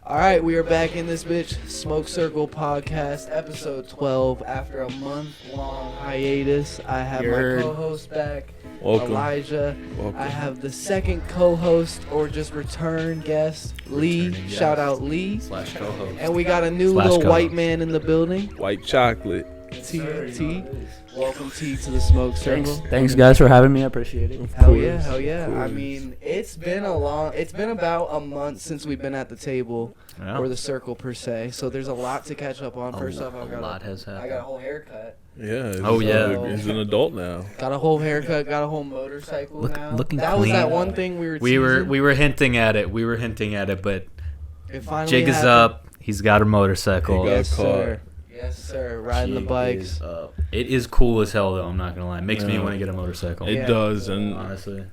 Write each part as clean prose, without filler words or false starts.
All right, we are back in this bitch. Smoke Circle Podcast, episode 12. After a month-long hiatus, I have my co-host back, Welcome. Elijah. Welcome. I have the second co-host, or just return guest, Lee. Shout out Lee. / co-host. And we got a new little white man in the building. White chocolate. T. Welcome, T, to the Smoke Circle. Thanks, guys, for having me. I appreciate it. Hell yeah. I mean, it's been about a month since we've been at the table, or the circle per se. So there's a lot to catch up on. First off, I got a whole haircut. Yeah. He's an adult now. Got a whole haircut. Got a whole motorcycle now. Looking that clean. was that one thing we were. We were hinting at it. But it finally Jig is happened. up. He's got a motorcycle. Yes, sir. Yes, sir. Riding the bikes. It is cool as hell, though. I'm not gonna lie. It makes me want to get a motorcycle. It does, and honestly,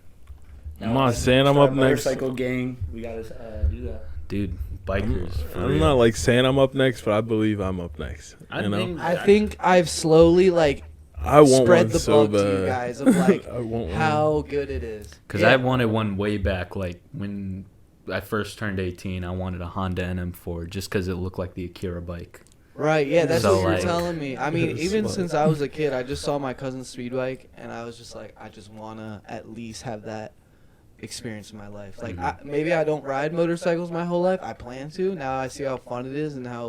I'm not saying I'm up next. Motorcycle gang, we gotta do that. Dude, bikers. I'm not like saying I'm up next, but I believe I'm up next. I think I've slowly I want spread one the so bug bad. to you guys of like I want how good it is. Because I wanted one way back, like when I first turned 18. I wanted a Honda NM4 just because it looked like the Akira bike. Right, yeah, that's So, what you were like, telling me. I mean, even since I was a kid, I just saw my cousin's speed bike, and I was just like, I just want to at least have that experience in my life. Like, maybe I don't ride motorcycles my whole life. I plan to. Now I see how fun it is and how,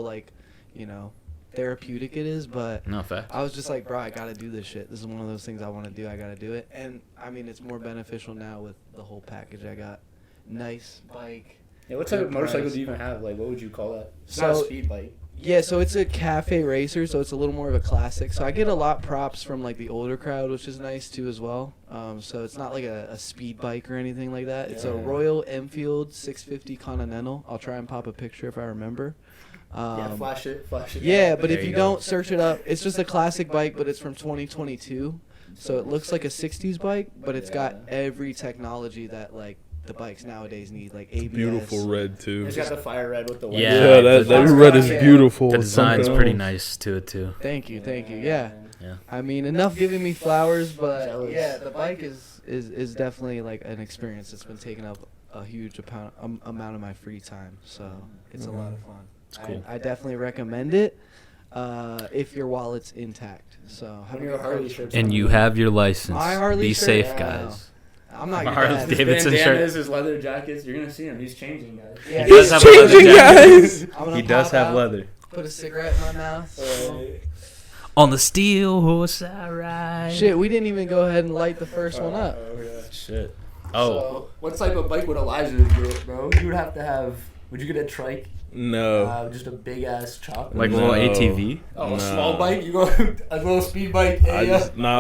therapeutic it is. But No fact. I was just like, bro, I got to do this shit. This is one of those things I want to do. I got to do it. And, I mean, it's more beneficial now with the whole package I got. Nice bike. Yeah, what type of motorcycle do you even have? Like, what would you call that? It's So- not a speed bike. Yeah, so it's a cafe racer, so it's a little more of a classic. So I get a lot props from the older crowd, which is nice too as well. So it's not like a speed bike or anything like that. It's a Royal Enfield 650 Continental. I'll try and pop a picture if I remember. Flash it. Yeah, but if There you you go. don't search it up, it's just a classic bike, but it's from 2022. So it looks like a 60s bike, but it's got every technology that the bikes nowadays need, like ABS. Beautiful red too. It's got the fire red with the white. Yeah, that red is beautiful. The It's design's something pretty else. nice to it too. Thank you. Yeah. Yeah. I mean, enough giving me flowers, but Jealous. yeah, the bike is definitely an experience that's been taking up a huge amount of my free time. So it's a lot of fun. It's cool. I definitely recommend it if your wallet's intact. So How many Harley shirts? And you have your license. My Harley Be shirt? safe, Yeah. guys. I'm not My gonna Harley get Davidson shirt. His leather jackets. You're gonna see him. He's changing, guys. Yeah, He does have a leather changing, jacket. guys. I'm gonna He does pop have out, leather. Put a cigarette in my mouth. On the steel horse I ride. Shit, we didn't even go ahead and light the first one up. Shit. So, what type of bike would Elijah get, bro? You would have to have. Would you get a trike? No. Just a big ass chop. Like a No. little ATV. Oh, Nah. a small bike? You go a little speed bike? I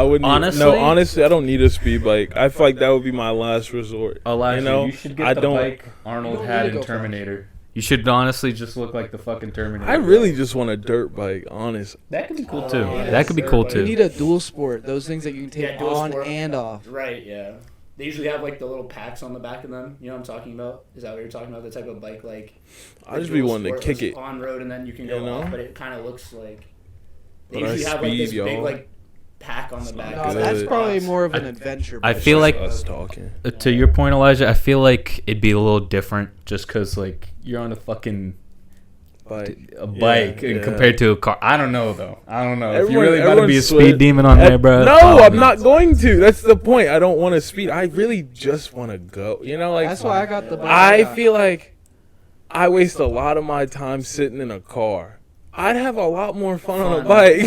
wouldn't. Honestly? Honestly, I don't need a speed bike. I feel like that would be my last resort. Elijah, you should get the bike You Arnold don't had really in go fast. Terminator. You should honestly just look like the fucking Terminator. I really just want a dirt bike, honest. That could be cool too. yeah, That could be cool You need too. a dual sport. Those things that you can take Yeah, dual on sport. and off. Right, yeah. They usually have the little packs on the back of them. You know what I'm talking about? Is that what you're talking about? The type of bike I just be wanting to kick it. on road and then you can go You know? off, but it kind of looks like they But I usually have speed, this big y'all. pack on the back. No, Good. that's probably more of an adventure I bike. feel like Us talking. to your point, Elijah. I feel like it'd be a little different just because you're on a fucking Bike. bike Yeah. compared to a car. I don't know though. I don't know. if you Everyone- really about to be a everyone's speed sweat- demon on there, bro. No, follow I'm me. not going to. That's the point. I don't want to speed. I really just want to go. That's why I got the bike. I got. feel like I waste a lot of my time sitting in a car. I'd have a lot more fun on a bike.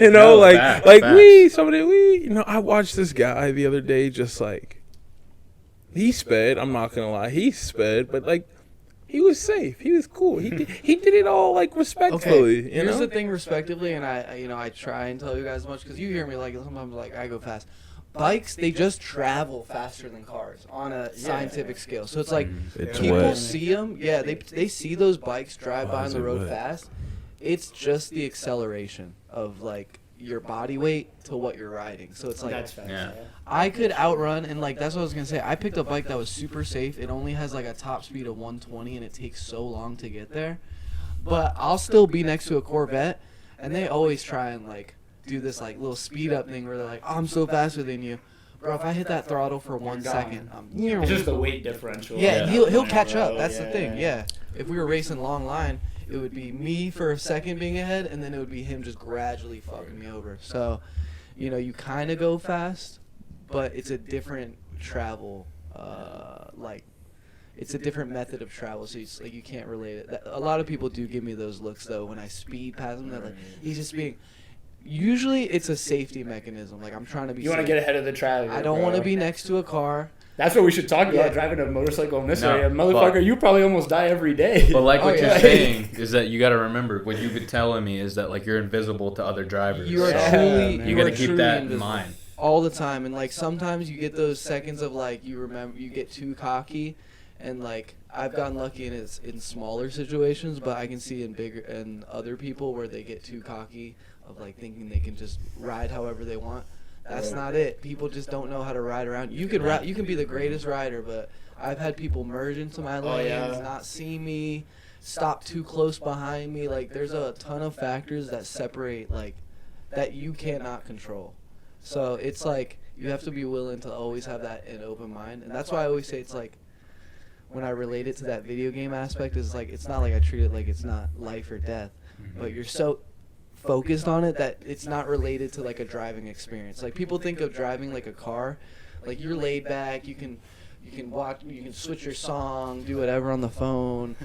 No, facts. Somebody. I watched this guy the other day just he sped. I'm not going to lie. He sped, but he was safe. He was cool. He did it all respectfully. Okay, here's the thing, respectively, and I try and tell you guys much because you hear me sometimes I go fast. Bikes, they just travel faster than cars on a scientific scale. So it's It's people wet. see them. Yeah, they see those bikes drive by on is the it road wet? fast. It's just the acceleration of your body weight to what you're riding. So it's That's fast. Yeah. I could outrun, and that's what I was gonna say. I picked a bike that was super safe. It only has a top speed of 120, and it takes so long to get there. But I'll still be next to a Corvette, and they always try and do this little speed up thing where they're like, oh, I'm so faster than you. bro, if I hit that throttle for 1 second, It's just the weight differential. yeah, Yeah. he'll catch up. That's the thing. Yeah. If we were racing long line, it would be me for a second being ahead, and then it would be him just gradually fucking me over. So, you kind of go fast, but it's a different travel. It's a different method of travel, so you can't relate it. A lot of people do give me those looks though when I speed past them. They're like, he's just being. Usually, it's a safety mechanism. Like, I'm trying to be. You want to get ahead of the traffic. I don't want to be next to a car. That's what we should talk about, driving a motorcycle in this area. Motherfucker, you probably almost die every day. But like what you're saying is that you got to remember, what you've been telling me is that, like, you're invisible to other drivers. You are truly. You got to keep that in mind. All the time. And, like, sometimes you get those seconds of, like, you get too cocky. And, like, I've gotten lucky in smaller situations, but I can see in other people where they get too cocky of, like, thinking they can just ride however they want. That's not it. People just don't know how to ride around. You can be the greatest rider, but I've had people merge into my lanes, not see me, stop too close behind me. Like, there's a ton of factors that separate, like, that you cannot control. So it's like you have to be willing to always have that in open mind, and that's why I always say it's like when I relate it to that video game aspect, is like it's not like I treat it like it's not life or death, but you're so focused on it that it's not related to like a driving experience. Like, people think of driving like a car, like you're laid back, you can watch, you can switch your song, do whatever on the phone,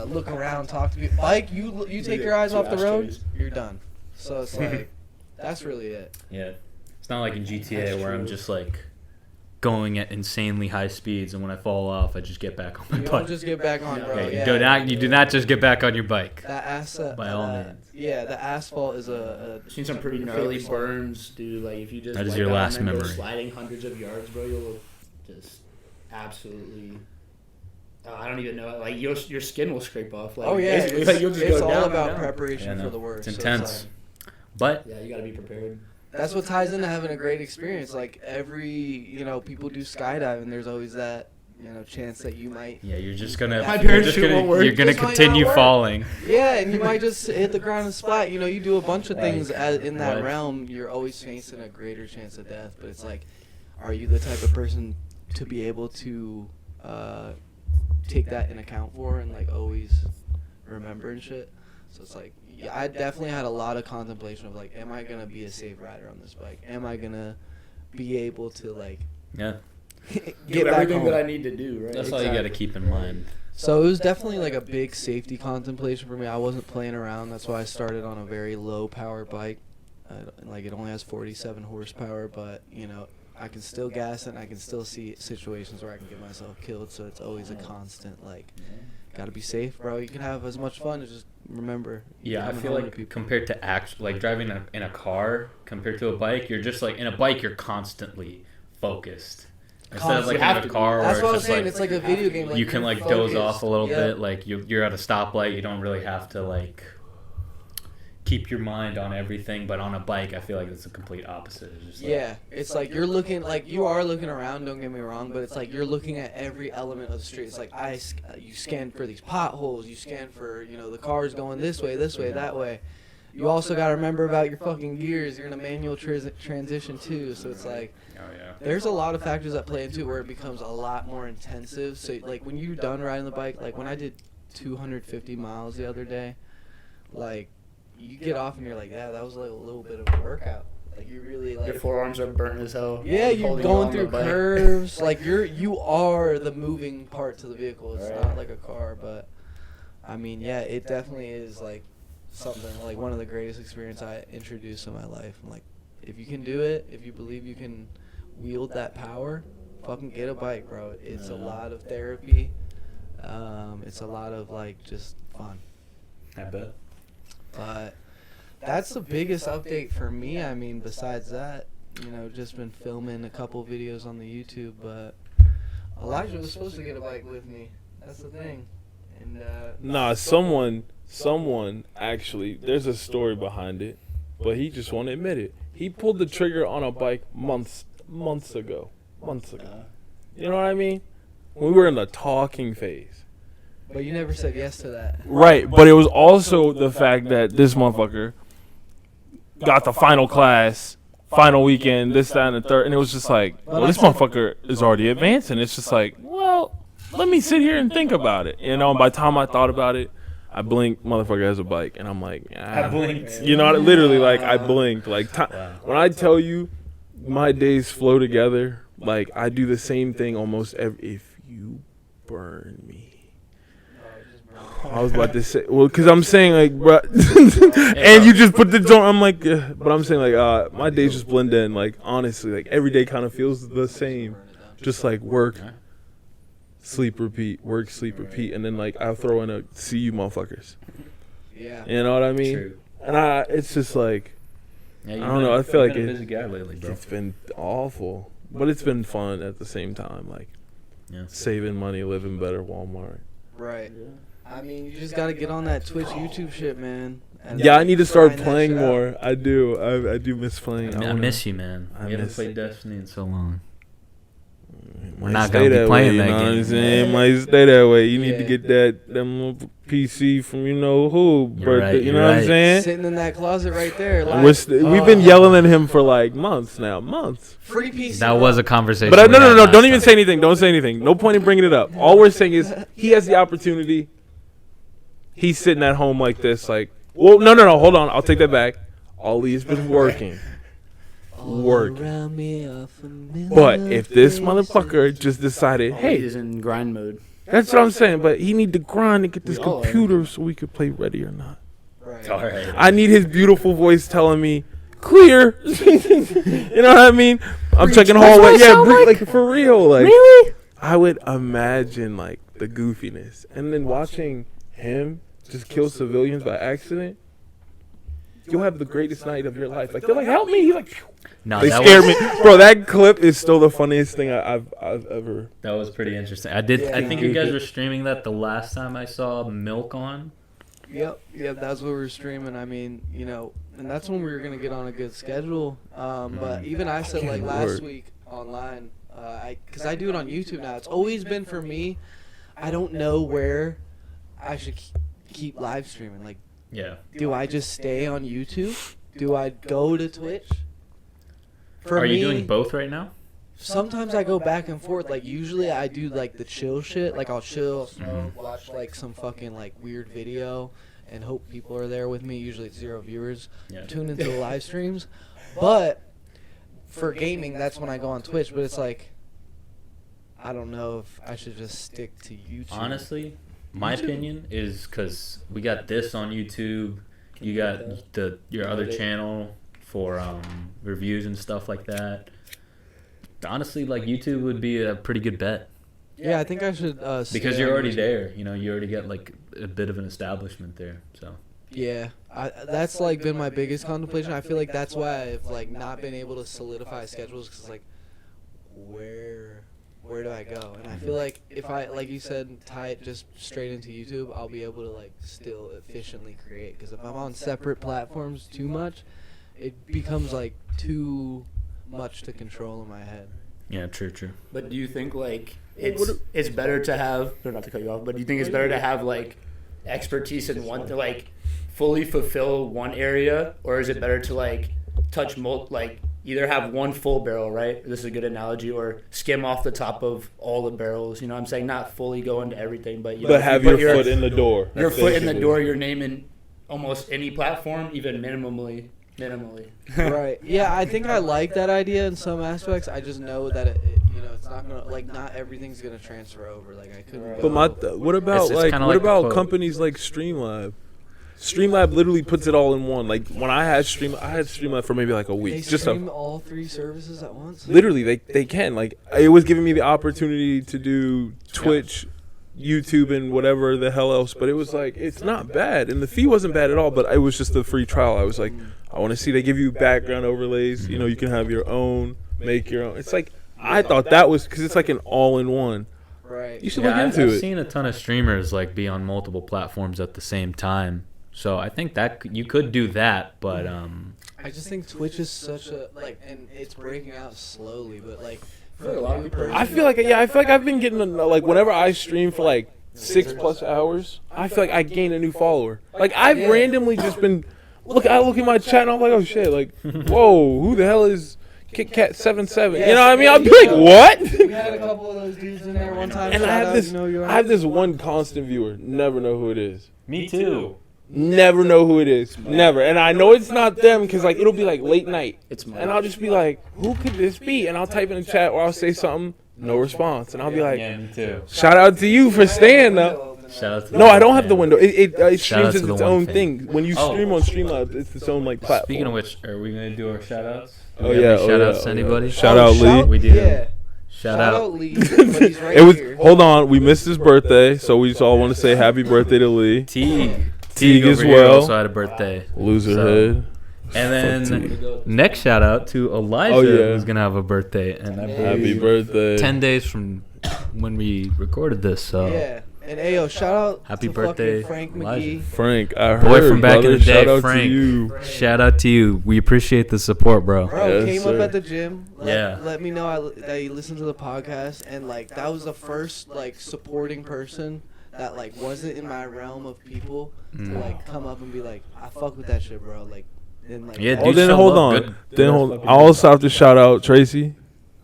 look around, talk to people. Bike, you take your eyes off the road, you're done. So it's like that's really it. Yeah, it's not like in GTA where I'm just like going at insanely high speeds, and when I fall off, I just get back on my bike. You don't just get back on, bro. You do not just get back on your bike. By all means. Yeah, the asphalt is I've seen some pretty gnarly burns, dude. Like, if you just that is your last memory. Go sliding hundreds of yards, bro, you'll just absolutely. I don't even know. Like, your skin will scrape off. Like, it's all about preparation for the worst. It's intense, but yeah, you got to be prepared. That's what ties into having a great experience. Like, people do skydiving. There's always that, chance that you might. Yeah, you're just gonna. You're gonna continue falling. Yeah, and you might just hit the ground and splat. You do a bunch of things in that realm. You're always facing a greater chance of death. But it's like, are you the type of person to be able to take that in account for and like always remember and shit? So it's like, I definitely had a lot of contemplation of like, am I gonna be a safe rider on this bike? Am I gonna be able to like get everything that I need to do, right? That's all you gotta keep in mind. So it was definitely like a big safety contemplation for me. I wasn't playing around. That's why I started on a very low power bike. Like, it only has 47 horsepower, but I can still gas it and I can still see situations where I can get myself killed. So it's always a constant like, gotta be safe, bro. You can have as much fun as just remember. Yeah, I feel like compared to driving in a car compared to a bike, you're just like in a bike you're constantly focused. Instead of like in a car, that's what I was saying. Like, it's like a video game. Like, you can like doze off a little bit. Like you're at a stoplight. You don't really have to like keep your mind on everything. But on a bike, I feel like it's the complete opposite. It's just like, it's like you are looking around. Don't get me wrong, but it's like you're looking at every element of the street. It's like you scan for these potholes. You scan for the cars going this way, that way. You also got to remember about your fucking gears. You're in a manual transition too, so it's like there's a lot of factors that play into it where it becomes a lot more intensive. So like when you're done riding the bike, like when I did 250 miles the other day, like you get off and you're like, yeah, that was like a little bit of a workout. Like you really like your forearms are burnt as hell. Yeah, you're going through curves. Like you are the moving part to the vehicle. It's not like a car, but I mean, yeah, it definitely is like something like one of the greatest experiences I introduced in my life. I'm like, if you can do it, if you believe you can wield that power, fucking get a bike, bro. It's a lot of therapy. It's a lot of like just fun. I bet. But that's the biggest update for me. I mean, besides that, just been filming a couple videos on the YouTube. But Elijah was supposed to get a bike with me. That's the thing. And nah, someone actually, there's a story behind it, but he just won't admit it. He pulled the trigger on a bike months ago. You know what I mean? We were in the talking phase. But you never said yes to that. Right, but it was also the fact that this motherfucker got the final class final weekend, this, that, and the third. And it was just like, well, this motherfucker is already advancing. It's just like, well, let me sit here and think about it. You know, by the time I thought about it, I blinked, motherfucker has a bike. And I'm like, I blinked. You know, literally, like, I blinked. Like, when I tell you my days flow together, like, I do the same thing almost if you burn me. I was about to say, well, because I'm saying, like, bro, and you just put the joint, I'm like, but I'm saying, like, my days just blend in, like, honestly, like, every day kind of feels the same, just like work, sleep, repeat, work, sleep, repeat, and then, like, I'll throw in a see you motherfuckers. Yeah. You know what I mean? True. And it's just like, Yeah, I don't know, I feel like a busy guy lately, bro. it's been awful, but it's been fun at the same time, like, saving money, living better, Walmart. Right. I mean, you just gotta get on that Twitch, YouTube shit, man. And Yeah, I need to start grind that playing shit out. more. I do. I do miss playing. I miss you, man. I We haven't miss played Destiny in so long. We're not gonna be playing that You know what I'm game. saying? Might stay that way. You need to Yeah. get them little PC from you know who. You're right, You you're know what I'm right. saying? Sitting in that closet right there. And Like, we've been yelling at him for like months now. Months. free PC. That was a conversation. But we no. had last Don't even time. say anything. Don't say anything. No point in bringing it up. All we're saying is he has the opportunity. He's sitting at home like this. Like, well, no. Hold on. I'll take that back. Ollie's been working. Around me are familiar But if this faces. motherfucker just decided, He hey, is in grind mode. that's what I'm saying. But he need to grind to get this We all are. computer so we could play Ready or Not. Right. All right. I need his beautiful voice telling me, clear. You know what I mean? I'm checking hallway. Yeah, like for real. Like, really? I would imagine like the goofiness. And then watching him just kill civilians by accident. You'll have the greatest night of your life. Like, they're like, help me. He's like, phew. No, They that scared was, me. Bro, that clip is still the funniest thing I've ever. That was pretty interesting. I think you Yeah. guys were streaming that the last time I saw Milk on. Yep, that's what we were streaming. I mean, you know, and that's when we were gonna get on a good schedule. But even I said like last Lord. week online, because I do it on YouTube now. It's always been for me. I don't know where I should keep live streaming. Like, Yeah. do I just stay on YouTube? Do I go to Twitch? Are you doing both right now? Sometimes I go back and forth. Like, usually I do like the chill shit. Like, I'll chill, smoke, watch like some fucking like weird video, and hope people are there with me. Usually it's 0 viewers. Yeah. Tune into the live streams. But for gaming, that's when I go on Twitch. But it's like, I don't know if I should just stick to YouTube. Honestly, my opinion is because we got this on YouTube. You got your other channel for reviews and stuff like that. Honestly, like YouTube would be a pretty good bet Yeah, I think I should. because you're already there. You know, you already got like a bit of an establishment there. So Yeah, that's like been my biggest contemplation. I feel like that's why I've like not been able to solidify schedules because like where do I go? And I feel like if I, like you said, tie it just straight into YouTube, I'll be able to like still efficiently create. Because if I'm on separate platforms too much, it becomes like too much to control in my head. yeah, true. But do you think like it's better to have, or not to cut you off, but do you think it's better to have like expertise in one, to like fully fulfill one area, or is it better to like touch like either have one full barrel, right? This is a good analogy, or skim off the top of all the barrels. You know what I'm saying? Not fully go into everything, but you know, But have put your foot in the door. your That's foot in the basically- door, your name in almost any platform, even minimally. Right. Yeah, I think I like that idea in some aspects. I just know that it you know, it's not gonna like not everything's gonna transfer over. Like I couldn't. But go- what about It's like kinda what like the about quote. companies like Streamlab? Streamlab literally puts it all in one. Like when I had Streamlab for maybe like a they week. stream all 3 services at once. Literally they can. Like it was giving me the opportunity to do Twitch, YouTube, and whatever the hell else. But it was like it's not bad, and the fee wasn't bad at all. But it was just the free trial. I was like, I want to see. They give you background overlays. You know, you can have your own, make your own. It's like I thought that was because it's like an all-in-one. Right. You should Yeah, look I've into it. seen a ton of streamers like be on multiple platforms at the same time. So I think that you could do that, but I just think Twitch is such a like, and it's breaking out slowly, but like For a lot of people, I feel like I've been getting like whenever I stream for like 6+ hours, I feel like I gain a new follower. Like I've randomly just been I look at my chat and I'm like, oh shit, like, whoa, who the hell is Kit Kat 77? You know what I mean? I'll be like, what? We had a couple of those dudes in there one time. And Shout I out, have this one constant viewer, never know who it is. Me too. Never know who it is. Never. And I know it's not them because, like, it'll be, like, late night. And I'll just be like, who could this be? And I'll type in the chat or I'll say something, no response. And I'll be like, Yeah, me too. shout out to you for staying up. Shout out to No, I don't have the window. It Shout out streams as to the its one own thing. thing. When you stream on Streamlabs, it's its own, like, platform. Speaking of which, are we going to do our shout outs? Oh, yeah. Shout outs to anybody? Shout out, Lee. We do. Yeah. Shout out. Lee. But he's right It was, here. hold on, we missed his birthday, so we just all want to say happy birthday to Lee. Teague as over here well. also had a birthday. Loserhead. And Fuck then next shout out to Elijah, Oh, yeah. who's gonna have a birthday, and that Happy birthday. 10 days from when we recorded this. So Yeah. And Ayo, shout out Happy to birthday, fucking Frank Elijah. McGee. Frank, I heard. Boy from back in brother. the day, Shout out Frank. to you. Shout out to you. We appreciate the support, bro. Bro, Yes, came sir. up at the gym. Yeah. Let me know that you listened to the podcast, and like that was the first like supporting person that like wasn't in my realm of people to like come up and be like, I fuck with that shit, bro. Like, and like Yeah, Oh, dude, then show hold love. on. Good. Then hold. I also have to shout out Tracy.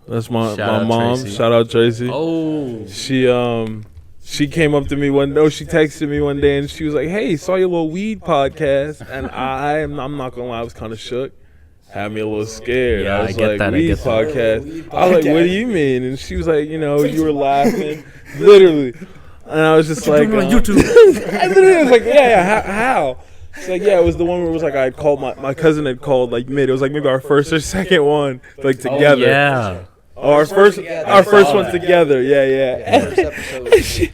That's my Shout out mom. Tracy. Shout out Tracy. Oh, She came up to me she texted me one day and she was like, "Hey, saw your little weed podcast," and I'm not gonna lie, I was kind of shook. Had me a little scared. Yeah, I I was get like, that, I weed get that. podcast. I was like, what do you mean? And she was like, you know, you were laughing, literally. And I was just like, on YouTube? I literally was like, yeah, how? She's like, yeah, it was the one where it was like I had called my cousin had called like mid. It was like maybe our first or second one, like together. Oh, yeah. Oh, our first one together. Yeah. first episode.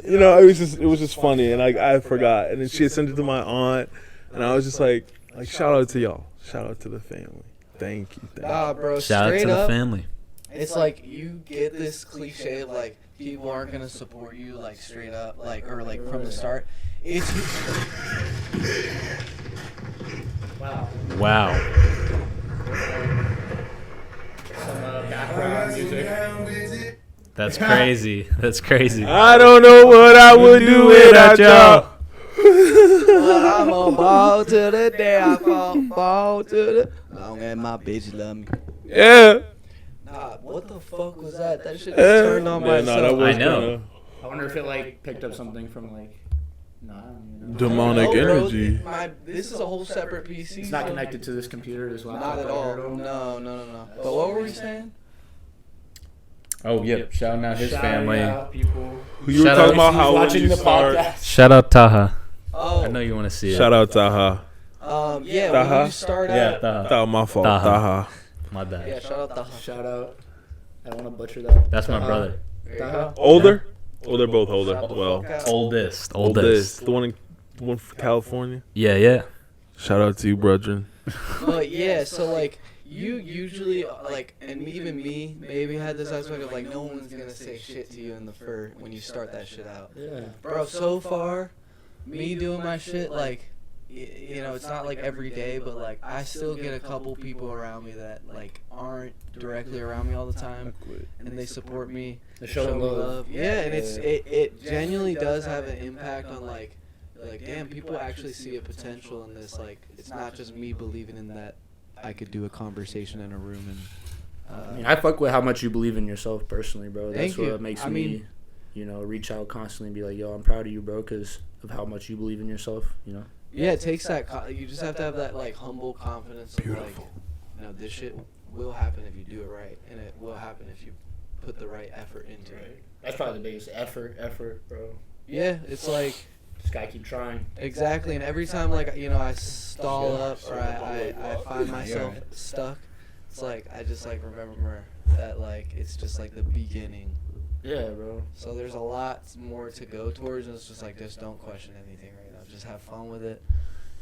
You know, it was just funny, and I forgot. And then she had sent it to my aunt, and I was just like shout out to y'all, shout out to the family. Thank you. Nah, bro. Shout out straight to the up, family. it's like you get this cliche of like people aren't gonna support you like straight up like or like from the start. It's Wow. Some background music. That's crazy. That's crazy. I don't know what I would do without y'all. I'm a ball to the day I fall to the long as my bitch love me. Yeah. Nah, what the fuck was that? That shit just turned on Yeah, myself. that was I know. kinda I wonder if it like picked up something from like. No, I don't even know. demonic No, bro, energy. this is a whole separate PC. It's not so- connected to this computer as well. Not at all. No. But what were we saying? Oh, yep. Shouting out his Shouting family. out people. You were Shout talking out- about how when watching you the start. podcast. Shout out Taha. Oh, I know you want to see it. Shout out Taha. yeah. Taha? When you start Yeah, out, Taha. That was my fault. Taha. Taha. My bad. yeah. Shout out Taha. Shout out. I don't want to butcher that. That's my brother. There you Taha. go. Older? Oh, they're both older. Shout the Well, fuck out. Oldest. the one from California. Yeah. Shout out to you, brethren. But yeah, so like you usually like, and even me maybe had this aspect of like no one's gonna say shit to you in the fur when you start that shit out. Yeah. Bro, so far, me doing my shit like, you know, it's not like every day, but like I still get a couple people around me that like aren't directly around me all the time, and they support me. They show me love. Yeah, and it genuinely does have an impact on like damn, people actually see a potential in this. Like it's not just me believing in that I could do a conversation in a room and. I mean, I fuck with how much you believe in yourself personally, bro. That's Thank you. what makes I me, mean- you know, reach out constantly and be like, yo, I'm proud of you, bro, because of how much you believe in yourself, you know? Yeah, it takes that. You just have to have that like humble confidence of like, you know, this shit will happen if you do it right, and it will happen if you put the right effort into it. That's probably the biggest effort, bro. Yeah, it's like Just gotta keep trying. exactly, and every time like you know I stall up or I find myself stuck, it's like I just like remember that like it's just like the beginning. Yeah, bro. So there's a lot more to go towards, and it's just like just don't question anything right now. Just have fun with it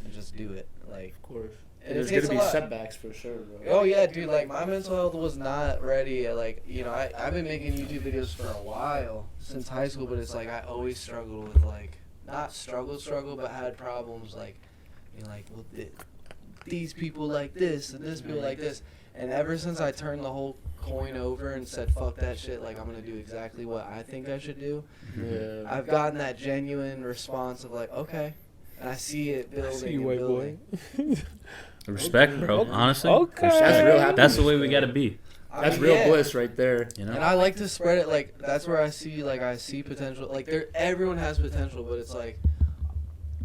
and just do it. Like Of course. And There's it takes gonna a be lot. setbacks for sure, bro. Oh yeah, dude. Like my mental health was not ready. Like you know, I've been making YouTube videos for a while since high school, but it's like I always struggled with like not struggle, but had problems like you know, like well, these people like this and this people like this. And ever since I turned the whole coin over and said fuck that shit, like I'm gonna do exactly what I think I should do. Yeah. I've gotten that genuine response of like, okay, and I see it I building see you, and white building. boy. Respect, bro. Honestly, Okay. respect. That's real happiness. That's the way we gotta be. That's I mean, real yeah. bliss right there. You know. And I like to spread it, like, that's where I see potential. Like, everyone has potential, but it's like,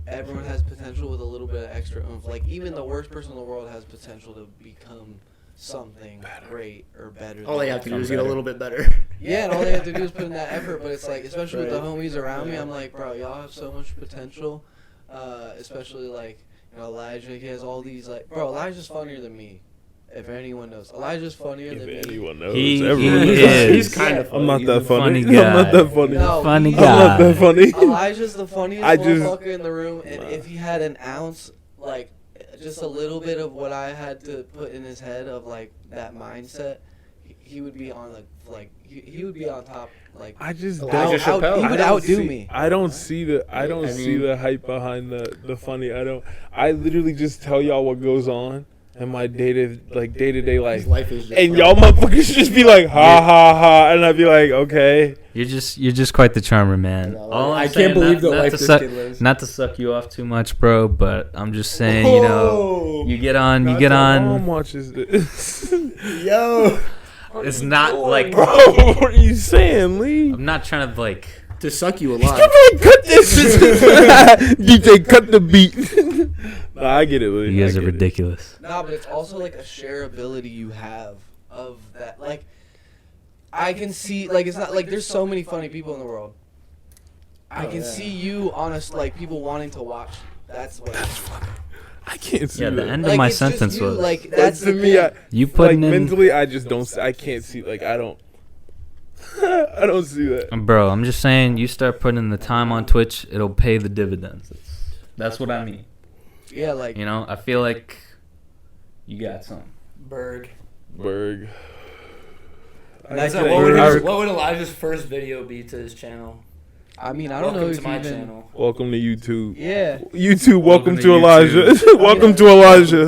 everyone has potential with a little bit of extra oomph. Like, even the worst person in the world has potential to become something great or better. All they have to do is get a little bit better. Yeah, and all they have to do is put in that effort. But it's like, especially with the Right. homies around me, I'm like, bro, y'all have so much potential. Especially, like, Elijah, he has all these, like, bro, Elijah's funnier than me. If anyone knows, Elijah's funnier than me. If anyone knows, He everyone is. knows. He's kind of funny. I'm not that funny. funny I'm not guy. that funny. No, Funny he's- I'm not guy. that funny. Elijah's the funniest I just- motherfucker in the room, and if he had an ounce, like, just a little bit of what I had to put in his head of, like, that mindset, he would be on, he would be on top, like, I just Elijah don't. Chappelle. he would I don't outdo see- me. I don't see the. I don't see mean- the hype behind the funny. I literally just tell y'all what goes on in my day to day life. His life is just And funny. y'all motherfuckers just be like, ha ha ha, and I'd be like, okay. You're just quite the charmer, man. You know, All I'm I saying, can't believe the not life to this suck, kid lives. not to suck you off too much, bro, but I'm just saying, you know, you get on. Mom watches this. Yo, It's not like Bro, what are you saying, Lee? I'm not trying to like. to suck you alive. Cut this. DJ, cut the beat. Nah, I get it, Lee. You guys I are get it. ridiculous. Nah, but it's also like a shareability you have of that. Like, I can see, like, it's not like there's so many funny people in the world. I can see you, honest, like, people wanting to watch. That's what. I can't see Yeah, the that. end of my it's just sentence you, was like, But that's to the me, thing. you like putting in. mentally, I just don't. I can't see. Like I don't. I don't see that. Bro, I'm just saying, you start putting in the time on Twitch, it'll pay the dividends. That's what I mean. Yeah, like, You know, I feel like you got something. Berg. Berg. That's I- what would Elijah's first video be to his channel? I mean, I don't know Welcome if to my even. channel. Welcome to YouTube. Yeah. YouTube, welcome to to Elijah. YouTube. Welcome to Elijah.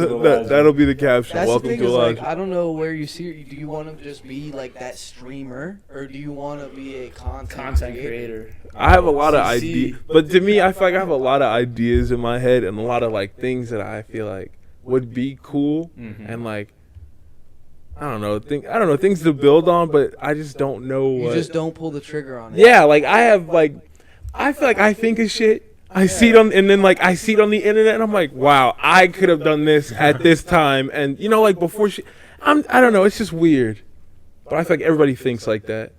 That'll be the caption. That's Welcome the thing to is, like, Elijah. I don't know where you see. Do you want to just be like that streamer, or do you want to be a content Creator. I have a lot of CC. ideas, but to me, I feel like I have a lot of ideas in my head and a lot of like things that I feel like would be cool and like I don't know things to build on, but I just don't know You what. just don't pull the trigger on it. Yeah, like I feel like I think of shit. I see it on, and then like I see it on the internet, and I'm like, wow, I could have done this at this time, and you know, like before I don't know, it's just weird, but I feel like everybody thinks like that.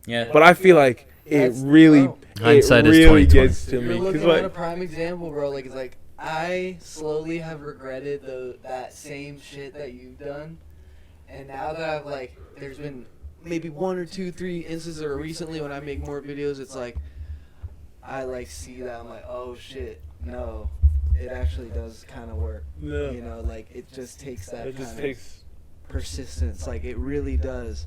Yeah. But I feel like it That's- really, bro. Hindsight it is really 20/20. gets to You're me looking because at a like prime example, bro. Like, it's like I slowly have regretted that same shit that you've done, and now that I've like, there's been maybe 1 or 2, 3 instances, or recently when I make more videos, it's like I like see that I'm like, oh shit, no, it actually does kind of work. no, You know, like it just takes that it kind just of takes. persistence. Like it really does.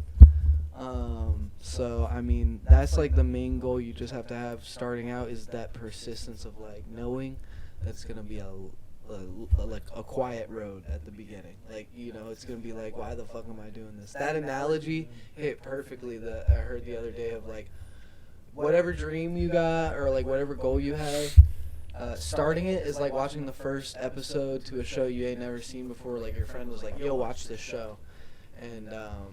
So I mean, that's like the main goal you just have to have starting out is that persistence of like knowing that's gonna be like a quiet road at the beginning. Like, you know, it's gonna be like, why the fuck am I doing this? That analogy hit perfectly that I heard the other day of like, whatever dream you got or like whatever goal you have, starting it is like watching the first episode to a show you ain't never seen before. Like your friend was like, yo, watch this show. And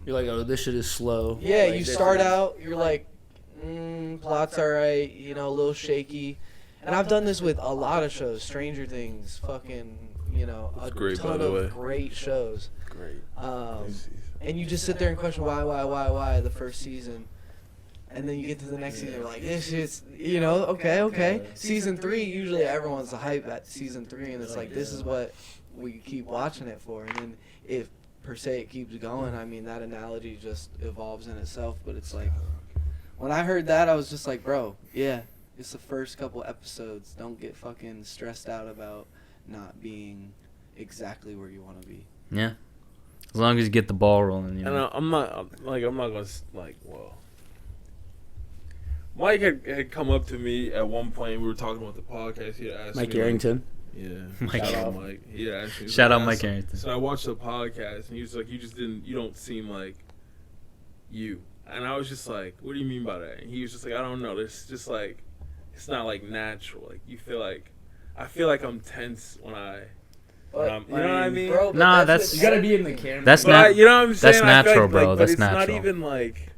You're like, oh, this shit is slow. yeah, Like, you this start is- out, you're like, plot's alright, you know, a little shaky. And I've done this with a lot of shows. Stranger Things, fucking, you know, a That's great, by ton the way. of great shows. Great. And you just sit there and question why the first season. And then you get to the next season, you're like, this shit's, you know, okay. Season 3, usually everyone's hype at season 3, and it's like, this is what we keep watching it for. And then if, per se, it keeps going, I mean, that analogy just evolves in itself. But it's like, when I heard that, I was just like, bro, yeah, it's the first couple episodes. Don't get fucking stressed out about not being exactly where you want to be. Yeah. As long as you get the ball rolling, you And know. I'm not gonna like, well. Mike had come up to me at one point. We were talking about the podcast. He had asked Mike me, Arrington. Yeah. Mike Shout out Arrington. Mike. He had asked me. Shout out like, Mike Arrington. So I watched the podcast, and he was like, you don't seem like you. And I was just like, what do you mean by that? And he was just like, I don't know. There's just like, it's not like natural. Like you feel like, I feel like I'm tense when I'm, you know what I mean? Bro, but Nah, You gotta be in the camera. That's But not. you know what I'm saying? That's I feel natural, bro. but That's it's natural. not even like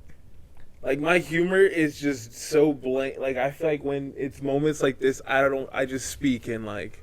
my humor is just so blank. Like I feel like when it's moments like this, I just speak and like.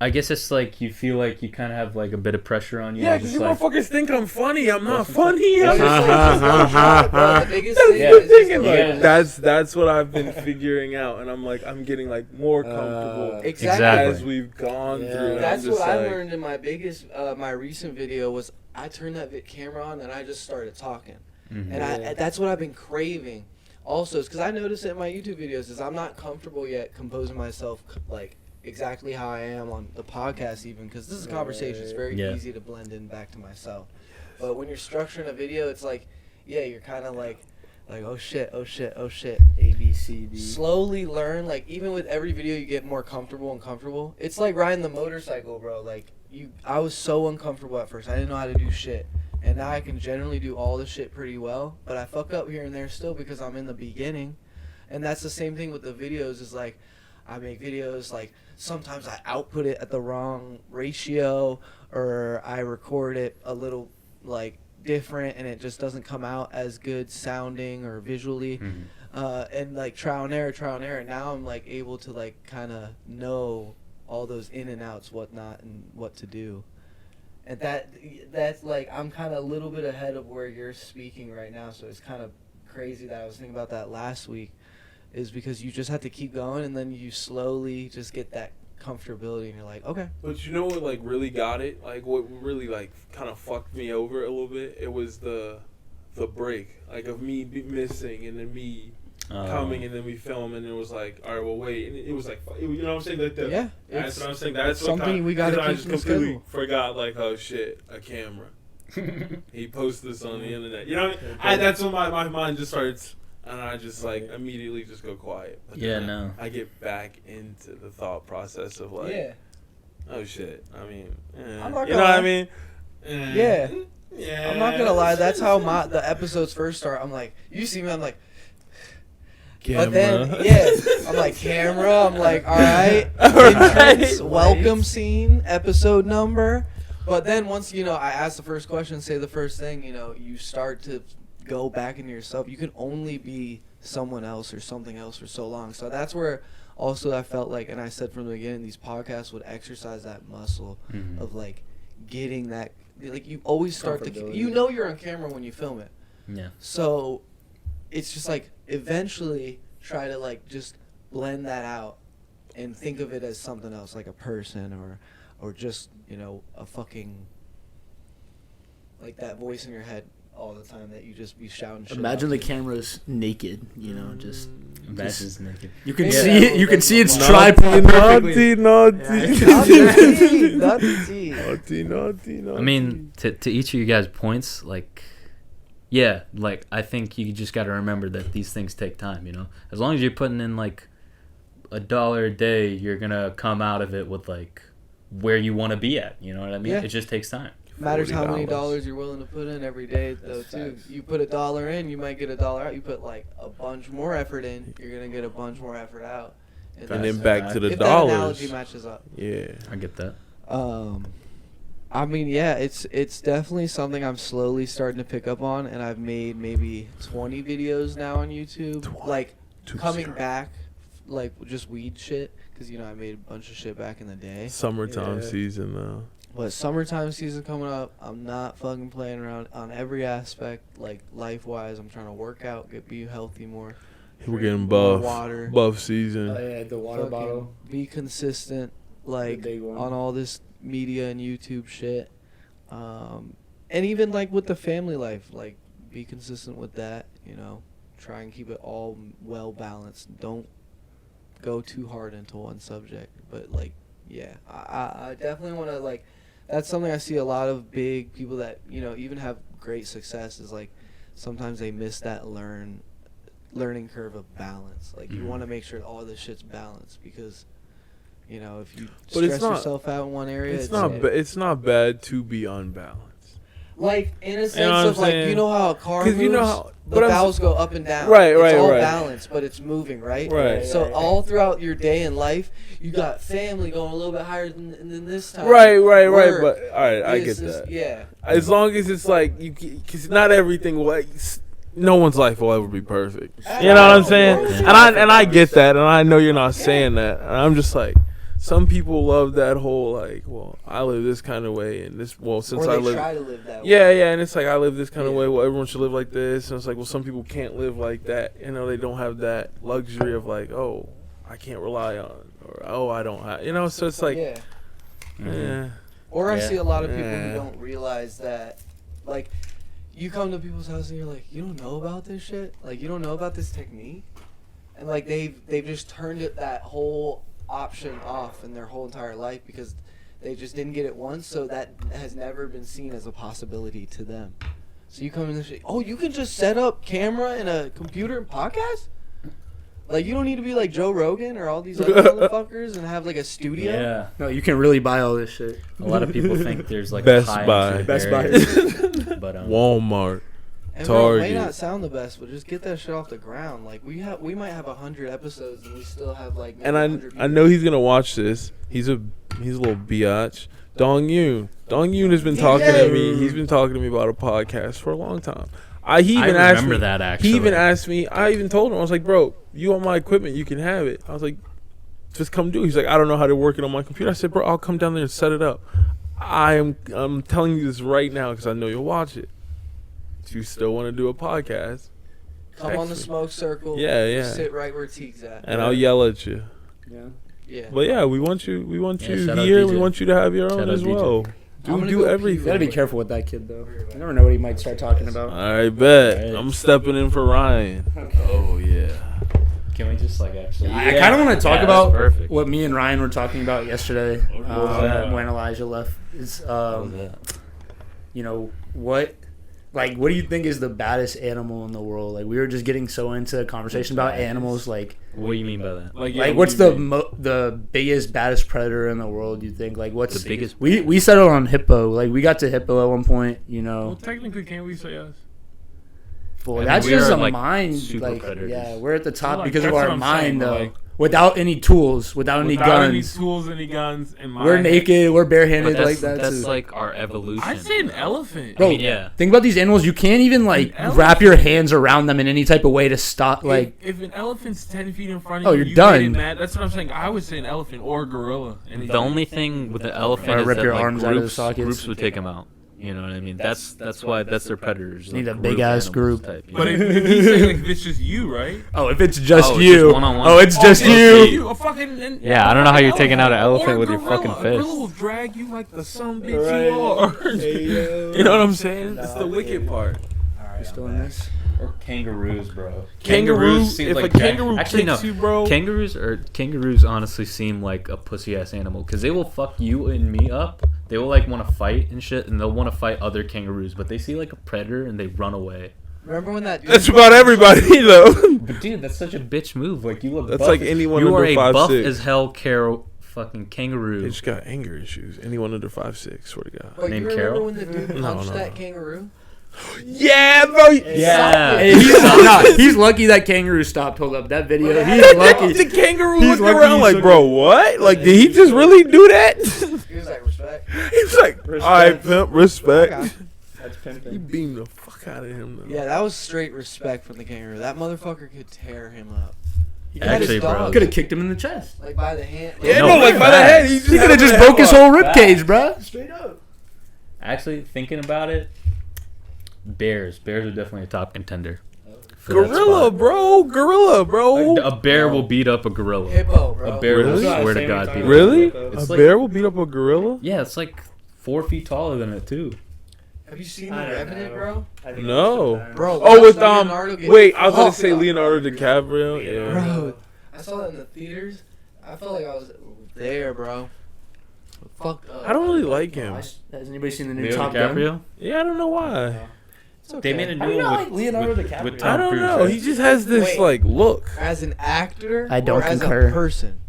I guess it's like you feel like you kind of have like a bit of pressure on you. Yeah, and because just you like, motherfuckers think I'm funny. I'm not That's funny. It's I'm just just like, bro, the biggest That's thing the is thing, just and, like, like, that's what I've been figuring out, and I'm getting like more comfortable Exactly. as we've gone Yeah. through. And That's I'm just what I like, learned in my biggest, my recent video was I turned that camera on and I just started talking, Mhm. and that's what I've been craving. Also, is because I noticed it in my YouTube videos is I'm not comfortable yet composing myself like exactly how I am on the podcast, even because this is a conversation. It's very Yeah. easy to blend in back to myself. But when you're structuring a video, it's like, yeah, you're kind of like oh shit, oh shit, oh shit. A B C D. Slowly learn, like even with every video you get more comfortable and comfortable. It's like riding the motorcycle, bro. Like I was so uncomfortable at first. I didn't know how to do shit. And now I can generally do all the shit pretty well, but I fuck up here and there still because I'm in the beginning. And that's the same thing with the videos is like I make videos like sometimes I output it at the wrong ratio or I record it a little like different and it just doesn't come out as good sounding or visually. And like trial and error. Now I'm like able to like kind of know all those in and outs, whatnot, and what to do. And that's like I'm kind of a little bit ahead of where you're speaking right now, so it's kind of crazy that I was thinking about that last week, is because you just have to keep going and then you slowly just get that comfortability and you're like, okay. But you know what like really got it? Like what really like kind of fucked me over a little bit? It was the break, like of me missing and then me coming and then we film and it was like, all right, well wait, and it was like, you know what I'm saying? Like Yeah, that's what I'm saying. That's something we gotta keep I just in the completely schedule. forgot like, oh shit, a camera. He posted this on the internet. You know what I mean? That's when my mind just starts. And I just like immediately just go quiet. But Yeah, then no. I get back into the thought process of like, Yeah. oh shit. I mean, I'm not you gonna know what I lie. mean? Yeah. Yeah. I'm not gonna lie, that's how the episodes first start. I'm like, you see me, I'm like, but then, I'm like, camera, I'm like, all right, entrance, welcome scene, episode number. But then once, I ask the first question, say the first thing, you start to go back into yourself. You can only be someone else or something else for so long. So that's where also I felt like, and I said from the beginning, these podcasts would exercise that muscle of like getting that, like you always start to, you're on camera when you film it. Yeah. So it's just like eventually try to like just blend that out and think of it as something else, like a person or just, a fucking, like that voice in your head all the time that you just be shouting shit. Imagine the camera's naked, just Imagine it's naked. you can Yeah. see it. You can see its Naughty, tripod perfectly. naughty. Naughty. I mean, to each of you guys' points, like, yeah, like I think you just got to remember that these things take time. As long as you're putting in like $1 a day, you're gonna come out of it with like where you want to be at. You know what I mean? Yeah. It just takes time. Matters how many $40 dollars you're willing to put in every day, though, too. You put $1 in, you might get $1 out. You put like a bunch more effort in, you're gonna get a bunch more effort out. And That's then back to the if that dollars. analogy matches up. Yeah. I get that. I mean, yeah, it's definitely something I'm slowly starting to pick up on, and I've made maybe 20 videos now on YouTube, like coming back, like just weed shit, because I made a bunch of shit back in the day. Summertime season though. But summertime season coming up, I'm not fucking playing around on every aspect, like life-wise. I'm trying to work out, be healthy more. We're getting more buff. water. Buff season. Oh yeah, the water Fucking bottle. Be consistent, like big one. on all this media and YouTube shit, and even like with the family life, like be consistent with that. Try and keep it all well balanced. Don't go too hard into one subject, but like, yeah, I definitely want to like. That's something I see a lot of big people that even have great success is like sometimes they miss that learning curve of balance. Like you want to make sure all this shit's balanced because if you stress yourself out in one area, It's not bad to be unbalanced. Like in a sense You know what of I'm like saying? you know how a car moves, Because you know how. the But I'm, vowels go up and down. Right, right, It's all right. balanced, but it's moving, right? Right. So all throughout your day in life, you got family going a little bit higher than this time. right. Work, But all right, I get this, that. Yeah. As long as it's like you, because not everything will. Like, no one's life will ever be perfect. You know what I'm saying? Yeah. And I get that, and I know you're not saying that. And I'm just like, some people love that whole like, well, I live this kind of way, and this since Or I they live. try to live that way. Yeah, and it's like I live this kind of Yeah. way. Well, everyone should live like this, and it's like, well, some people can't live like that. You know, they don't have that luxury of like, oh, I can't rely on, or oh, I don't have. You know, so it's like, Yeah. yeah. Or I Yeah. see a lot of people Yeah. who don't realize that, like, you come to people's house and you're like, you don't know about this shit? Like, you don't know about this technique? And, like, they've just turned that whole option off in their whole entire life because they just didn't get it once, so that has never been seen as a possibility to them. So you come in and say, oh, you can just set up camera and a computer and podcast? Like, you don't need to be like Joe Rogan or all these other motherfuckers and have, like, a studio? Yeah. No, you can really buy all this shit. A lot of people think there's like Best a high Buy. entry Best Buy. barrier, but Walmart. And bro, it may Target. not sound the best, but just get that shit off the ground. Like we might have 100 episodes and we still have like. Maybe And 100 I know he's gonna watch this. He's a little biatch. Dong Yoon has been talking to me. He's been talking to me about a podcast for a long time. He even I asked remember me, that actually. He even asked me. I even told him, I was like, bro, you want my equipment? You can have it. I was like, just come do it. He's like, I don't know how to work it on my computer. I said, bro, I'll come down there and set it up. I'm telling you this right now because I know you'll watch it. If you still want to do a podcast, Come on the smoke circle. Yeah. Sit right where Teague's at. and I'll yell at you. Yeah. Yeah. But yeah, we want you shout out here. DJ. We want you to have your Shout own out as DJ. well. I'm gonna Do go everything. pee You gotta be careful with that kid, though. You never know what he might start talking about. All right, bet. All right. I'm stepping in for Ryan. Oh yeah. Can we just like actually? I kind of want to talk Yeah, about that's perfect. what me and Ryan were talking about yesterday that? when Elijah left. Is What was that? you know what do you think is the baddest animal in the world? Like we were just getting so into a conversation about animals. Like What do you mean by that? like what's the biggest baddest predator in the world? You think like what's The biggest? We settled on hippo. Like we got to hippo at one point. You Well, know, technically, can't we say us? boy, I mean, that's we just are, a like, mind. super Like predators. yeah, we're at the top Like, because of that's what our I'm mind saying, though. like- Without any tools, without any guns. tools, any guns, and We're naked. We're But barehanded that's, like that that's too. like our evolution. I'd say an elephant. Bro, I mean, yeah. Think about these animals. You can't even like An wrap your hands around them in any type of way to stop. Like if an elephant's 10 feet in front Oh, of you, you're you done. get in that. That's what I'm saying. I would say an elephant or a gorilla. The only thing with the elephant Or is rip that your like arms out of the groups, sockets. groups would take them out. You know what I mean? That's why that's their predators. Need like a big-ass animals group. type, you But know? if you say like if it's just you, right? oh, if it's just Oh, it's you, just one-on-one. oh, it's just you. A fucking, Yeah, I don't know how you're taking out an or elephant a with your gorilla. fucking A fist. gorilla will drag you like the son bitch you are. You know what I'm saying? That's the wicked part. You still in this? Or kangaroos, bro. Kangaroos, seem if a like kangaroo actually no. kicks you, bro. Kangaroos honestly seem like a pussy ass animal because they will fuck you and me up. They will like want to fight and shit, and they'll want to fight other kangaroos. But they see like a predator and they run away. Remember when that dude That's about everybody though. But dude, that's such a bitch move. Like you look. That's buff like as- anyone You under are a buff 5'6". as hell, fucking kangaroo. They just got anger issues. Anyone under 5'6", swear to God. But Named you remember Carol? when the dude No, punched no, that no. kangaroo? Yeah, bro. Yeah. Hey, he's lucky that kangaroo stopped. Hold up, that video. He's lucky. The kangaroo He's looking lucky around he like, took bro, what? Like, did he just really do that? He was like, respect. He's like, all right, pimp, respect. Okay. That's He pimping. beamed the fuck out of him, though. Yeah, that was straight respect from the kangaroo. That motherfucker could tear him up. He had Actually, his bro. dog, Could have kicked him in the chest. like by the hand. Yeah, No, no, like by the facts. head. He just He could had have just a broke his headlock. whole rib cage, bro. Straight up. Actually, thinking about it, bears are definitely a top contender. for that Gorilla, spot. bro. Gorilla, bro. A bear will beat up a gorilla. Hippo, bro. A bear will Really? swear to God beat up. Really? It's A like- bear will beat up a gorilla? Yeah, it's like 4 feet taller than it too. Have you seen The I don't Revenant, know. bro? No. Bro, Oh, with Leonardo get wait, I was gonna fucked say up. Leonardo DiCaprio. Yeah. Bro, I saw that in the theaters. I felt like I was there, bro. Fucked up. I don't really like him. Has anybody seen the new Leo Top Gun? DiCaprio? Yeah, I don't know why. It's okay. They made a How do new you not one like with, Leonardo with, DiCaprio? with Tom I don't Cruise. know. He just has this Wait. like look. As an actor, I don't or as concur. a person.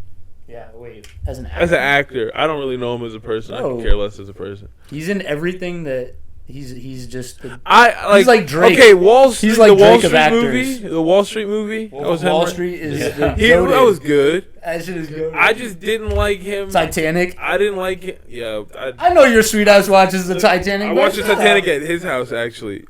Yeah, wait. As an actor. As an actor, I don't really know him as a person. I No. can care less as a person. He's in everything that He's just. He's like Drake. Okay, Wall Street. He's like the Wall Drake of Street actors. movie. The Wall Street movie. Well, that was Wall him, right? Street is. That was good. That shit is good. I just didn't like him. Titanic. I didn't like it. Yeah. I know your sweet ass watches the Titanic. I watched the Titanic at his house actually.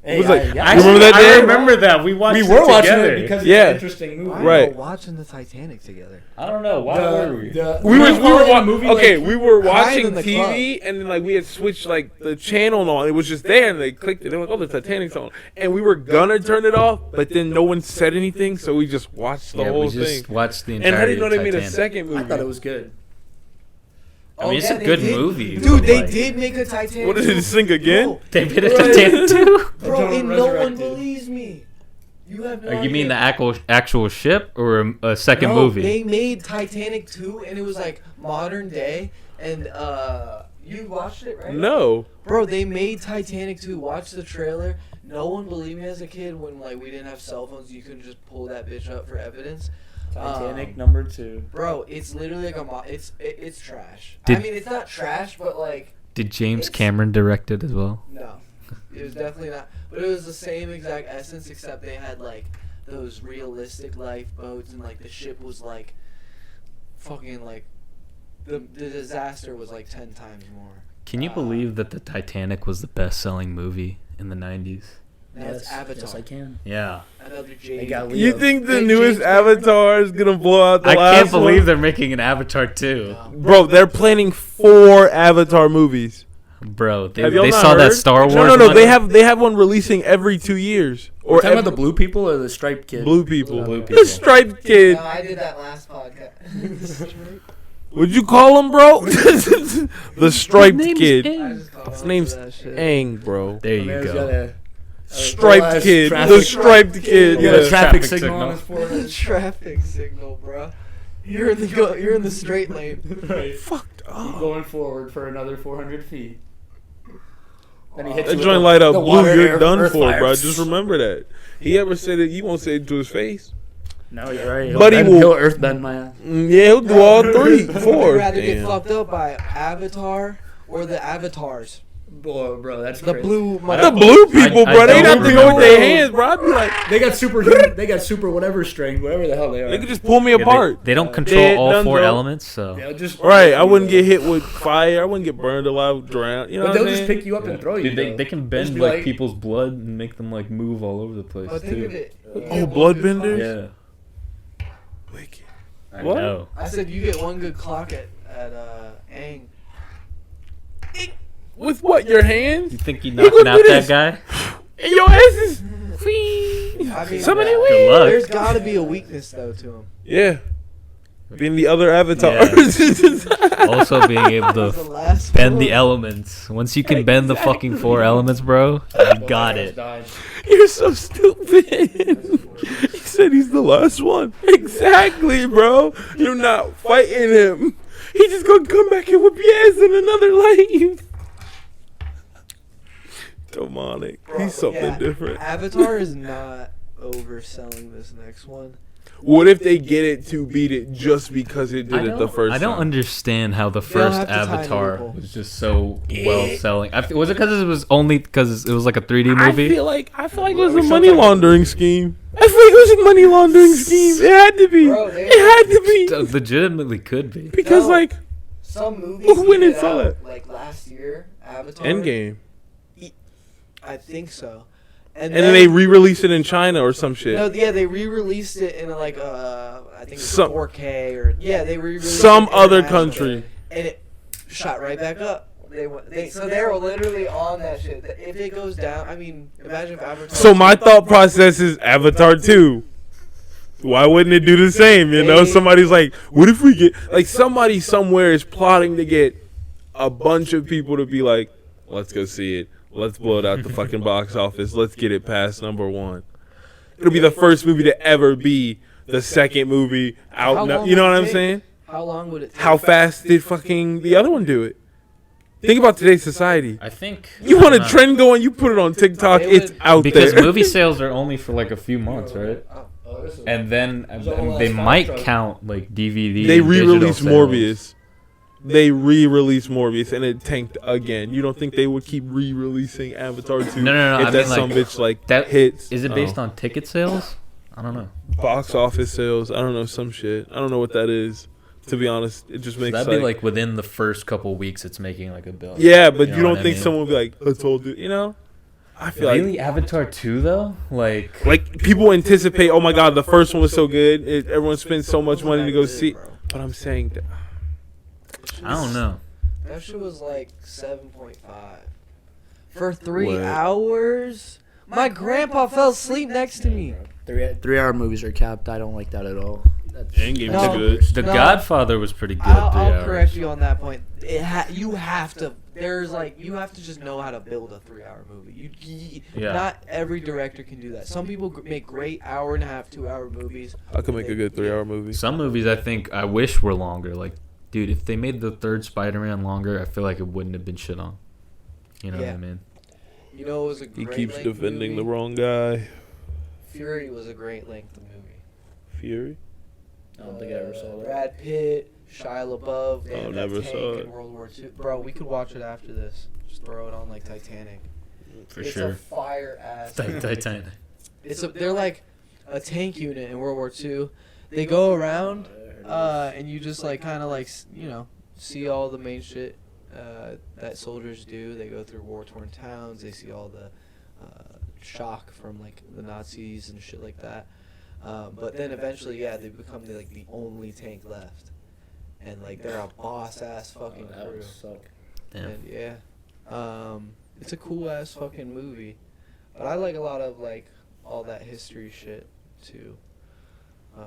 Hey, was like, I you remember that I day? remember that. We watched. We were watching together. it because it's Yeah. an interesting movie. Why Right. are we watching the Titanic together? I don't know. Why were we? We were movie. okay. Like, We were Crying watching in the TV, and then like we had switched like the channel on. It was just there, and they clicked it. They were like, "Oh, the Titanic's on," and we were gonna turn it off, but then no one said anything, so we just watched the Yeah, whole we just thing. watched the And entire. I didn't know they made a Titanic. second movie. I thought it was good. I mean, it's a they good did. movie. Dude, they like- did make a Titanic. What did it sink again? Bro, They made a Titanic too. bro, and no one Resurrected. believes me. You have no You idea. mean the actual ship or a second No, movie? They made Titanic 2, and it was like modern day. And you watched it, right? No. Bro, they made Titanic 2. Watch the trailer. No one believed me as a kid when like we didn't have cell phones. You couldn't just pull that bitch up for evidence. Titanic number 2. Bro, it's literally like it's trash. Did- I mean, it's not trash, but like Did James It's- Cameron direct it as well? no, it was definitely not. But it was the same exact essence, except they had like those realistic lifeboats, and like the ship was like fucking like the disaster was like 10 times more. Can you believe that the Titanic was the best-selling movie in the 90s? That's Avatar. Yes, I can. Yeah. Another They J. got You Leo. think the Hey, newest James Avatar is gonna blow out the I last can't believe one? they're making an Avatar 2. Bro, they're planning 4 Avatar movies. Bro, Have y'all they not saw that heard? Star Wars No. one? They have one releasing every 2 years. We're Or talking about the every- blue people or the striped kid? blue people. Blue The people. striped kid. No, I did that last podcast. Would you call him, bro? The striped name's kid. Aang. I just called His on name's to that shit. Aang, bro. There you Man's got go. a Striped last kid. traffic- The striped kid. He got a Yeah. traffic Traffic signal signal. on his forehead. Traffic signal, bro. You're in the straight lane. Right. Fucked Keep up. going forward for another 400 feet. Then he hits That you with joint the- light up the blue, water, you're air, done earth, for, fire. bro. Just remember that. He ever said it, you won't say it to his face. No, you're right. But he will- He'll earth bend my ass. Yeah, he'll do all 3, 4. Would you rather get Damn. fucked up by Avatar or the Avatars? Bro, that's The crazy. blue. The blue people, I bro, they don't not to go with their remember. hands, bro. I'd be like, They got super whatever strength, whatever the hell they are. they could just pull me Yeah, apart. they don't control Dead, all done, 4 bro. elements, so. They'll just Right, I wouldn't get hit with fire. I wouldn't get burned alive, drowned. You know But what they'll I'm just saying? pick you up and throw you. Dude, they though. can Just bend be like people's blood and make them like move all over the place But think of too. it. Oh, You get one bloodbenders? good Yeah, Wicked. I What? know. clock- I said you get one good clock at Aang. With what? Your hands? You think you gonna knocking do out that this. guy? And your ass is. I mean, Somebody uh, win. Good luck. there's got to be a weakness though to him. Yeah. Being the other avatar. Also being able That was the to last bend one. the elements. Once you can bend the fucking 4 elements, bro, you got it. You're so stupid. He said he's the last one. Exactly, bro. You're not fighting him. He just gonna come back and whip your ass in another life. Demonic. He's something Yeah, different. Avatar is not overselling this next one. What if they get it to beat it just because it did it the first I don't time? understand how the They'll first have to tie the Avatar loophole. was just so well selling. Was it because it was only because it was like a 3D movie? I feel like it was a money laundering scheme. I feel like it was a money laundering scheme. It had to be. Bro, It had to be. It legitimately could be. Because No. like Some movies Who went and came saw out, it? like last year, Avatar. Endgame. I think so. And then they re-released it in China or some shit. No, yeah, they re-released it in like I think it was Some- 4K or yeah, they re-released Some it other internationally, country. and it shot right back up. They were literally on that shit. If it goes down, I mean, imagine if Avatar. So my thought process is Avatar 2. Why wouldn't it do the same? You know, somebody's like, what if we get like somebody somewhere is plotting to get a bunch of people to be like, let's go see it. Let's blow it out the fucking box office. Let's get it past #1. It'll be the first movie to ever be the second movie How out. long You know would what it I'm take? saying? How long would it take? How fast did fucking the other one do it? Think about today's society. I think You want a trend going, you put it on TikTok, They it's would- out because there. movie sales are only for like a few months, right? And then There's a whole they ass might contract. count like DVD. They and digital re-released sales. Morbius. they re-released Morbius and it tanked again. You don't think they would keep re-releasing Avatar 2? No. If I that mean, some like, bitch like that hits. is it based on ticket sales? I don't know. Box office sales? I don't know, some shit. I don't know what that is. To be honest, it just makes That'd be like within the first couple weeks, it's making like $1 billion. Yeah, but you know don't what I think mean? someone would be like, let's all do, you know? I feel Really, Avatar 2 though, like people anticipate. Oh my god, the first one was so good. Everyone spends so much money to go see. But I'm saying, that, I don't know. That shit was like 7.5 for 3 What? hours. My grandpa fell asleep next to me. 3-hour movies are capped. I don't like that at all. Endgame's No. good. The No. Godfather was pretty good. I'll correct you on that point. You have to. You have to just know how to build a 3-hour movie. Yeah. Not every director can do that. Some people make great 1.5, 2-hour movies. I could make a good 3-hour movie. Some movies I think I wish were longer. Like, dude, if they made the third Spider-Man longer, I feel like it wouldn't have been shit on. You know what I mean? You know, it was a He great keeps length defending the movie. wrong guy. Fury was a great length of movie. Fury? I don't think I ever saw that. Brad Pitt, Shia LaBeouf. They Oh, had that never tank saw in it. World War II. Bro, we could watch it after this. Just throw it on like Titanic. For It's sure. a fire ass. Titanic. They're like a tank unit in World War II. They go around, and you just like kind of like see all the main shit that soldiers do. They go through war-torn towns. They see all the shock from like the Nazis and shit like that. But then eventually, they become the only tank left, and like they're a boss ass fucking That crew. would suck. Damn. And it's a cool ass fucking movie, but I like a lot of like all that history shit too,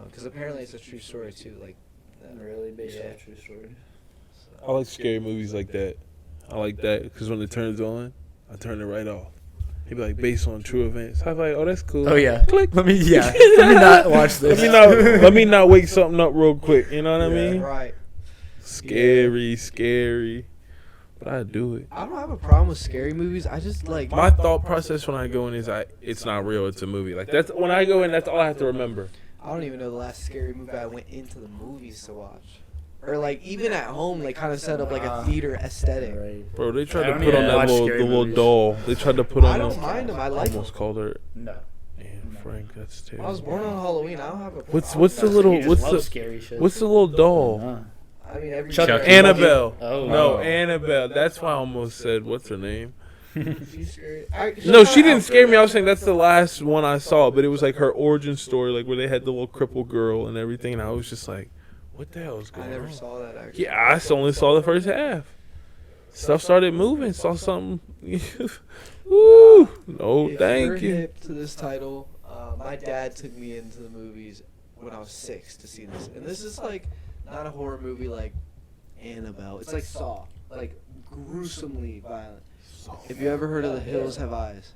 because apparently it's a true story too. Like, Really based on Yeah. a true story. so. I like scary movies like that. I like that because when it turns on, I turn it right off. He'd be like, based on true events. I'm like, oh, that's cool. Oh yeah. Click. Let me not watch this. Let me not wake something up real quick. You know what I mean? Right. Scary. But I do it. I don't have a problem with scary movies. I just like My thought process when I go in is it's not real. It's a movie. Like that's when I go in. That's all I have to remember. I don't even know the last scary movie I went into the movies to watch, or like even at home they kind of set up like a theater aesthetic. Right. Bro, they I tried to don't put even on that watch little scary the little movies. doll. They tried to put on. I don't mind them. I like them. Almost called her. No. Man, Frank, that's I was terrible. born on Halloween. I don't have a. What's problem the with little- You just what's love the- scary shit. What's the little doll? that. I mean, every Chucky. Annabelle. Oh No, Oh. Annabelle. That's why I almost said what's her name. She's scary. No, she didn't scare me. I was saying that's the last one I saw, but it was like her origin story, like where they had the little crippled girl and everything, and I was just like, what the hell is I going never on? saw that actually. Yeah, I only saw the first half. Stuff started moving. Saw something. Ooh, no, If you're thank you. hip to this title, my dad took me into the movies when I was 6 to see this, and this is like not a horror movie like Annabelle. It's like Saw, like gruesomely violent. Have you ever heard of The Hills Have Eyes?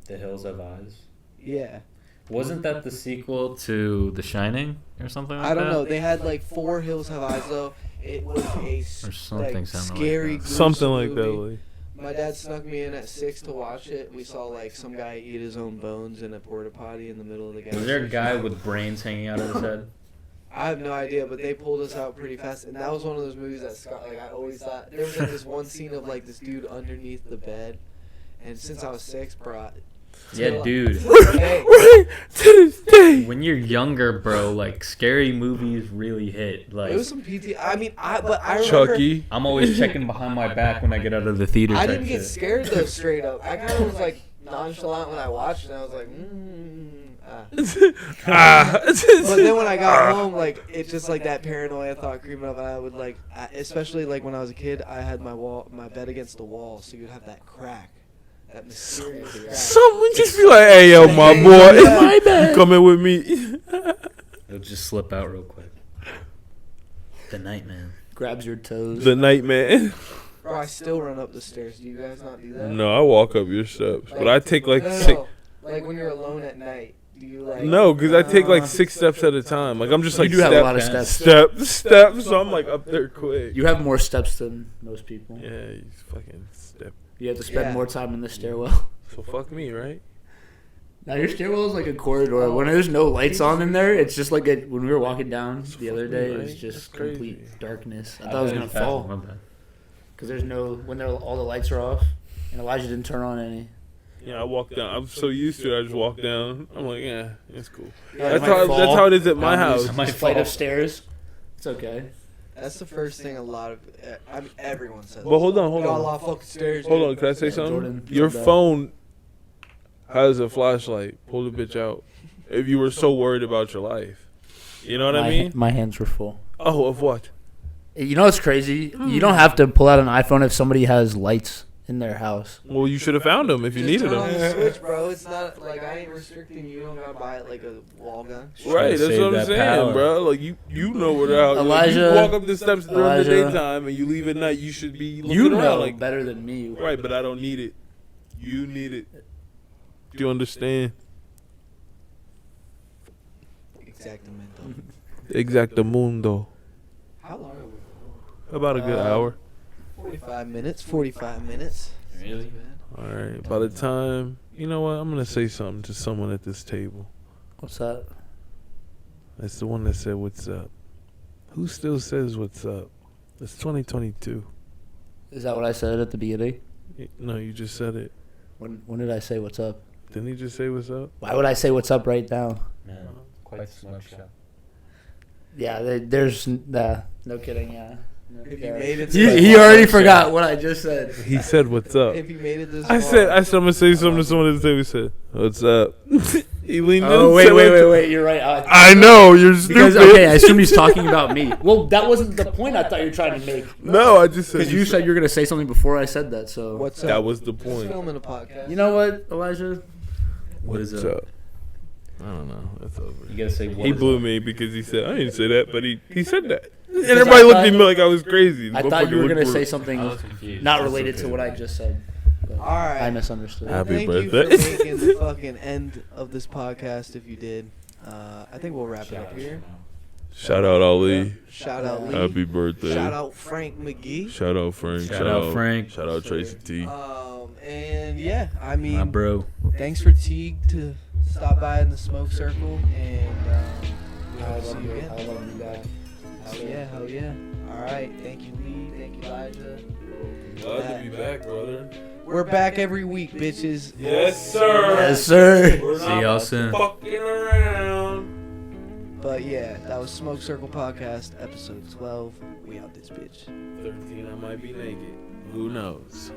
The Hills Have Eyes. Yeah. Wasn't that the sequel to The Shining or something like that? I don't know. They had like 4 Hills Have Eyes though. It was a Or something like, sounding like scary, that. Something gruesome like that. movie. Like. My dad snuck me in at 6 to watch it. We saw like some guy eat his own bones in a porta potty in the middle of the gas Was there a station. guy with brains hanging out of his head? I have no idea, but they pulled us out pretty fast, and that was one of those movies that Scott, like I always thought there was like this one scene of like this dude underneath the bed, and since I was 6, bro. Yeah, dude. Hey, Right to this day. When you're younger, bro, like scary movies really hit. Like it was some PT. I mean, I remember. Chucky. I'm always checking behind my back when I get out of the theater. I type didn't get shit. scared though, straight up. I kind of was like nonchalant when I watched it. And I was like, Ah. But then when I got home, like it just like that paranoia thought creeping up, and I would like, especially like when I was a kid, I had my bed against the wall, so you'd have that crack, that mysterious crack. Someone just be like, "Hey, yo, my boy, My bad. you coming with me?" It'll just slip out real quick. The night, man. Grabs your toes. The nightmare. Bro, I still run up the stairs. Do you guys not do that? No, I walk up your steps, but I take like No, six. like when you're alone at night. Do you like? No, because I take like 6 steps at a time. Like I'm just like you do have a lot of step- steps. step. So I'm like up there quick. You have more steps than most people. Yeah, you fucking step. You have to spend Yeah. more time in the stairwell. So fuck me, right? Now your stairwell is like a corridor. When there's no lights on in there, it's just like when we were walking down the other day, it was just complete darkness. I thought I was gonna fall because there's no all the lights are off, and Elijah didn't turn on any. Yeah, I walked down. I'm so used to it. I just walked down. I'm like, yeah, it's cool. Yeah, that's how it is at my house. My flight of stairs. It's okay. That's the first thing everyone says. But hold on. Got a lot of fucking stairs. Hold on, can I say something? Jordan, Your phone has a flashlight. Pull the bitch out. If you were so worried about your life. You know what I mean? My hands were full. Oh, of what? You know what's crazy? You don't have to pull out an iPhone if somebody has lights in their house. Well, you should have found them if you needed turn on them. the switch, bro. It's not like I ain't restricting you. You don't gotta buy it like a wall gun. Right, that's what I'm saying, bro. Like you know where they're out. Elijah, you walk up the steps during the daytime and you leave at night. You should be looking around like better than me. Right, but I don't need it. You need it. Do you understand? Exactamundo. How long are we? About a good hour. 45 minutes. 45 minutes. Really? All right. By the time, you know what? I'm gonna say something to someone at this table. What's that? That's the one that said, "What's up?" Who still says "What's up"? It's 2022. Is that what I said at the beginning? No, you just said it. When did I say what's up? Didn't he just say "What's up"? Why would I say what's up right now? Man, quite a smoke show. Yeah, there's no kidding. Yeah. If you made it, He already forgot what I just said. He said, "What's up?" If you made it this I far, said, I'm gonna say something to someone at the table. He said, "What's up?" He leaned in. Oh and said, wait! You're right. I know you're stupid. Because okay, I assume he's talking about me. Well, that wasn't the point I thought you were trying to make. No, I just said Because you said you were gonna say something before I said that. So what's up? that was the Just point. filming a podcast. you know what, Elijah? What is What's up? up? I don't know. That's over. You gotta say what He is blew up. me because he said I didn't say that, but he said that. And everybody looked at me like I was crazy. I thought you were gonna say I something was confused. not That's related okay. to what I just said. But All right. I misunderstood. Well, Happy thank birthday. you for making the fucking end of this podcast. If you did, I think we'll wrap it up here. Shout out Ali. Shout out Lee. Happy birthday. Shout out Frank McGee. Shout out Frank. Shout out Frank. Shout out Tracy T. And yeah, I My mean, bro. thanks for Teague to stop by in the smoke circle, and we hope to see you again. I love you back. Hell yeah. All right, thank you, Lee. Thank you, Elijah. Glad to be back, brother. We're back every week, bitches. Yes, sir. Yes, sir. We're See not y'all soon. fucking around. But yeah, that was Smoke Circle Podcast, episode 12. We out this bitch. 13, I might be naked. Who knows?